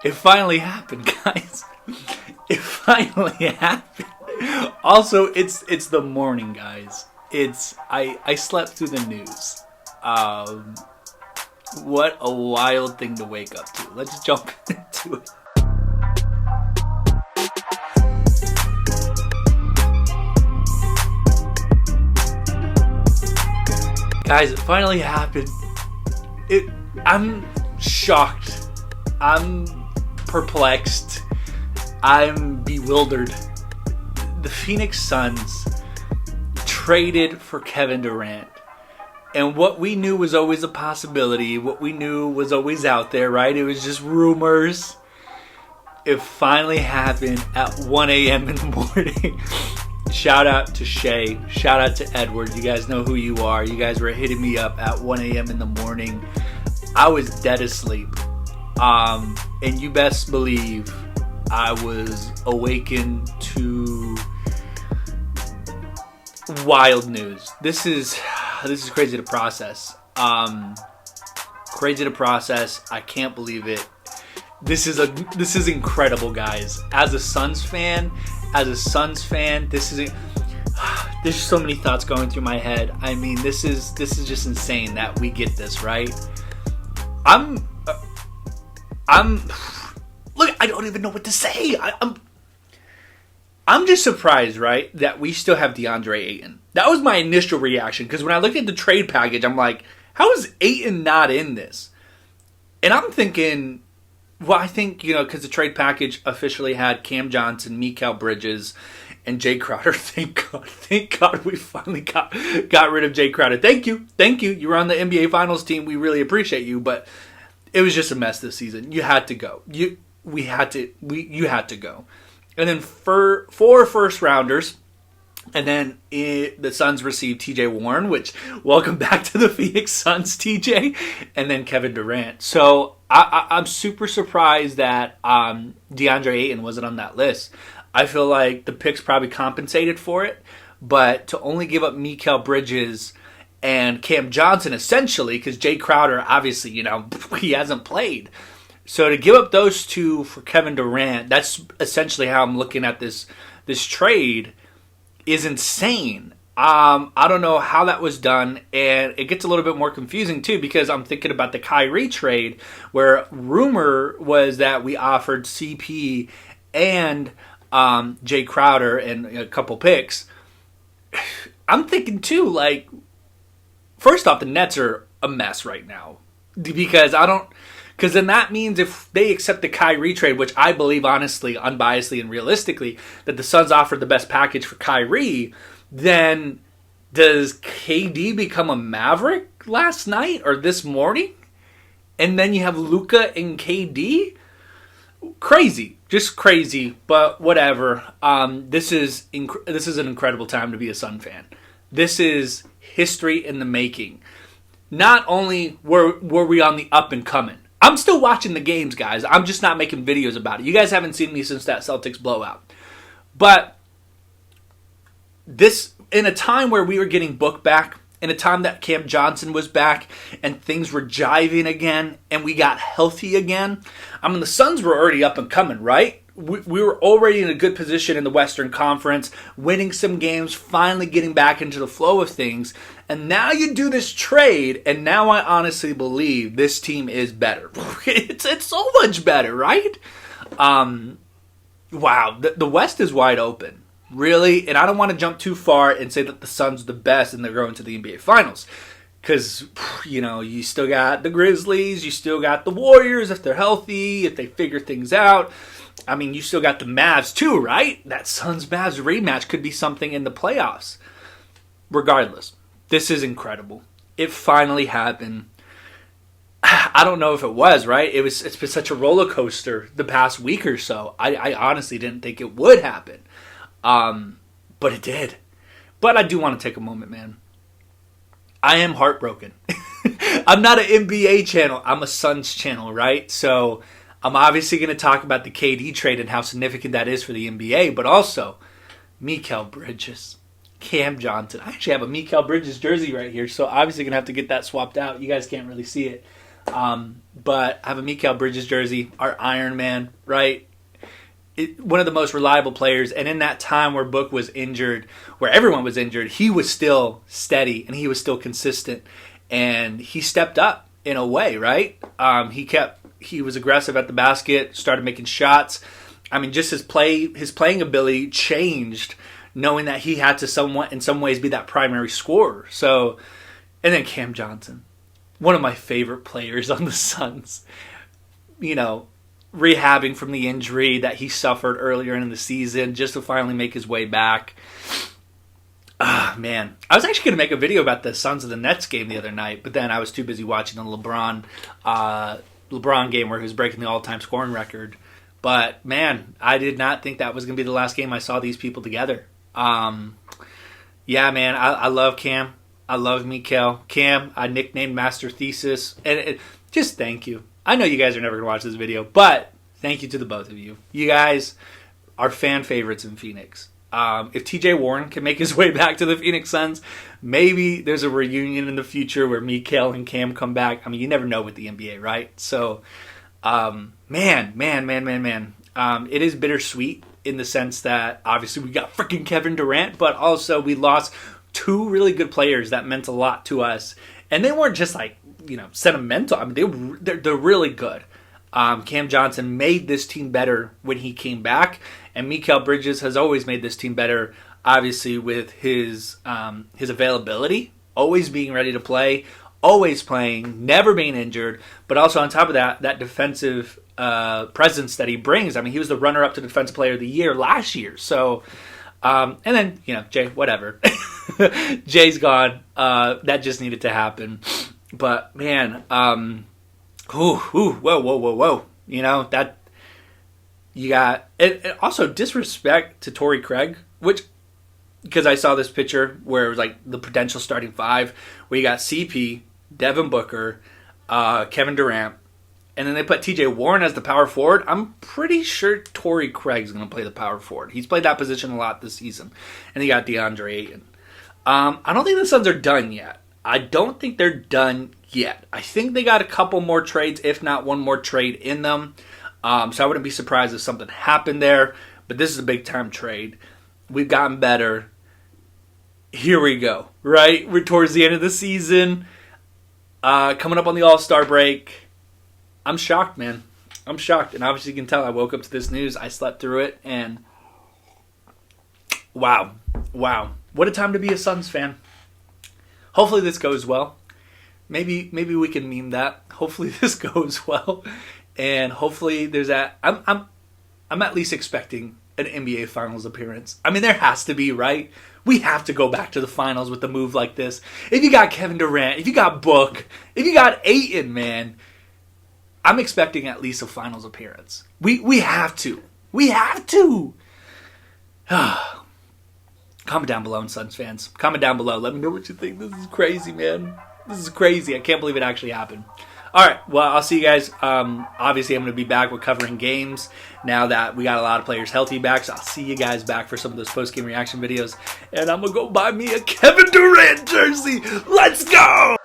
It finally happened, guys. It finally happened. Also, it's the morning, guys. I slept through the news. What a wild thing to wake up to. Let's jump into it. Guys, it finally happened. I'm shocked. I'm perplexed. I'm bewildered. The Phoenix Suns traded for Kevin Durant. And what we knew was always a possibility, what we knew was always out there, right? It was just rumors. It finally happened at 1 a.m. in the morning. Shout out to Shay. Shout out to Edward. You guys know who you are. You guys were hitting me up at 1 a.m. in the morning. I was dead asleep. And you best believe I was awakened to wild news. This is crazy to process. Crazy to process. I can't believe it. This is incredible, guys. As a Suns fan, there's so many thoughts going through my head. I mean, this is just insane that we get this, right? Look, I don't even know what to say. I'm just surprised, right, that we still have DeAndre Ayton. That was my initial reaction, because when I looked at the trade package, I'm like, how is Ayton not in this? And I'm thinking, well, I think, because the trade package officially had Cam Johnson, Mikal Bridges, and Jay Crowder. Thank God we finally got rid of Jay Crowder. Thank you. You were on the NBA Finals team. We really appreciate you, but it was just a mess this season. You had to go. You had to go. And then four first rounders. And then the Suns received TJ Warren, which, welcome back to the Phoenix Suns, TJ. And then Kevin Durant. So I'm super surprised that DeAndre Ayton wasn't on that list. I feel like the picks probably compensated for it. But to only give up Mikal Bridges and Cam Johnson, essentially, because Jay Crowder, obviously, he hasn't played. So to give up those two for Kevin Durant, that's essentially how I'm looking at this trade, is insane. I don't know how that was done, and it gets a little bit more confusing too, because I'm thinking about the Kyrie trade, where rumor was that we offered CP and Jay Crowder and a couple picks. I'm thinking too, like, first off, the Nets are a mess right now, because then that means if they accept the Kyrie trade, which I believe honestly, unbiasedly, and realistically, that the Suns offered the best package for Kyrie, then does KD become a Maverick last night or this morning? And then you have Luka and KD? Crazy. Just crazy, but whatever. This is an incredible time to be a Sun fan. This is history in the making. Not only were we on the up and coming, I'm still watching the games, guys. I'm just not making videos about it. You guys haven't seen me since that Celtics blowout. But this, in a time where we were getting booked back, in a time that Cam Johnson was back and things were jiving again and we got healthy again, I mean, the Suns were already up and coming, right? We were already in a good position in the Western Conference, winning some games, finally getting back into the flow of things. And now you do this trade, and now I honestly believe this team is better. It's so much better, right? Wow, the West is wide open, really. And I don't want to jump too far and say that the Suns are the best and they're going to the NBA Finals. Because, you still got the Grizzlies, you still got the Warriors if they're healthy, if they figure things out. I mean, you still got the Mavs too, right? That Suns-Mavs rematch could be something in the playoffs. Regardless, this is incredible. It finally happened. I don't know if it was, right? It's been such a roller coaster the past week or so. I honestly didn't think it would happen. But it did. But I do want to take a moment, man. I am heartbroken. I'm not an NBA channel. I'm a Suns channel, right? So I'm obviously going to talk about the KD trade and how significant that is for the NBA, but also Mikal Bridges, Cam Johnson. I actually have a Mikal Bridges jersey right here, so obviously going to have to get that swapped out. You guys can't really see it. But I have a Mikal Bridges jersey, our Iron Man, right? One of the most reliable players. And in that time where Book was injured, where everyone was injured, he was still steady and he was still consistent. And he stepped up in a way, right? He was aggressive at the basket, started making shots. I mean, just his playing ability changed, knowing that he had to somewhat, in some ways, be that primary scorer. So, and then Cam Johnson, one of my favorite players on the Suns, rehabbing from the injury that he suffered earlier in the season just to finally make his way back. Man. I was actually going to make a video about the Suns of the Nets game the other night, but then I was too busy watching the LeBron game where he was breaking the all-time scoring record. But, man, I did not think that was going to be the last game I saw these people together. Yeah, man, I love Cam. I love Mikal. Cam, I nicknamed Master Thesis. And just thank you. I know you guys are never going to watch this video, but thank you to the both of you. You guys are fan favorites in Phoenix. If TJ Warren can make his way back to the Phoenix Suns, maybe there's a reunion in the future where Mikal and Cam come back. I mean, you never know with the NBA, right? So, man. It is bittersweet in the sense that obviously we got freaking Kevin Durant, but also we lost two really good players that meant a lot to us. And they weren't just like, sentimental. I mean, they're really good. Cam Johnson made this team better when he came back, and Mikal Bridges has always made this team better, obviously with his availability, always being ready to play, always playing, never being injured, but also on top of that defensive presence that he brings. I mean, he was the runner-up to Defensive Player of the Year last year. So, and then, Jay, whatever. Jay's gone. That just needed to happen. But, man, whoa. That you got... And also, disrespect to Torrey Craig, which... Because I saw this picture where it was like the potential starting five, where you got CP, Devin Booker, Kevin Durant, and then they put TJ Warren as the power forward. I'm pretty sure Torrey Craig's going to play the power forward. He's played that position a lot this season. And you got DeAndre Ayton. I don't think the Suns are done yet. I think they got a couple more trades, if not one more trade in them. So I wouldn't be surprised if something happened there. But this is a big-time trade. We've gotten better. Here we go, right? We're towards the end of the season. Coming up on the All-Star break. I'm shocked, man. I'm shocked. And obviously you can tell I woke up to this news. I slept through it. And wow. What a time to be a Suns fan. Hopefully this goes well. Maybe we can meme that. Hopefully this goes well. And hopefully there's that. I'm at least expecting an NBA Finals appearance. I mean, there has to be, right? We have to go back to the Finals with a move like this. If you got Kevin Durant, if you got Book, if you got Ayton, man, I'm expecting at least a Finals appearance. We have to. We have to. Comment down below, Suns fans. Comment down below. Let me know what you think. This is crazy, man. This is crazy. I can't believe it actually happened. All right, well, I'll see you guys. Obviously, I'm going to be back with covering games now that we got a lot of players healthy back. So I'll see you guys back for some of those post-game reaction videos. And I'm going to go buy me a Kevin Durant jersey. Let's go!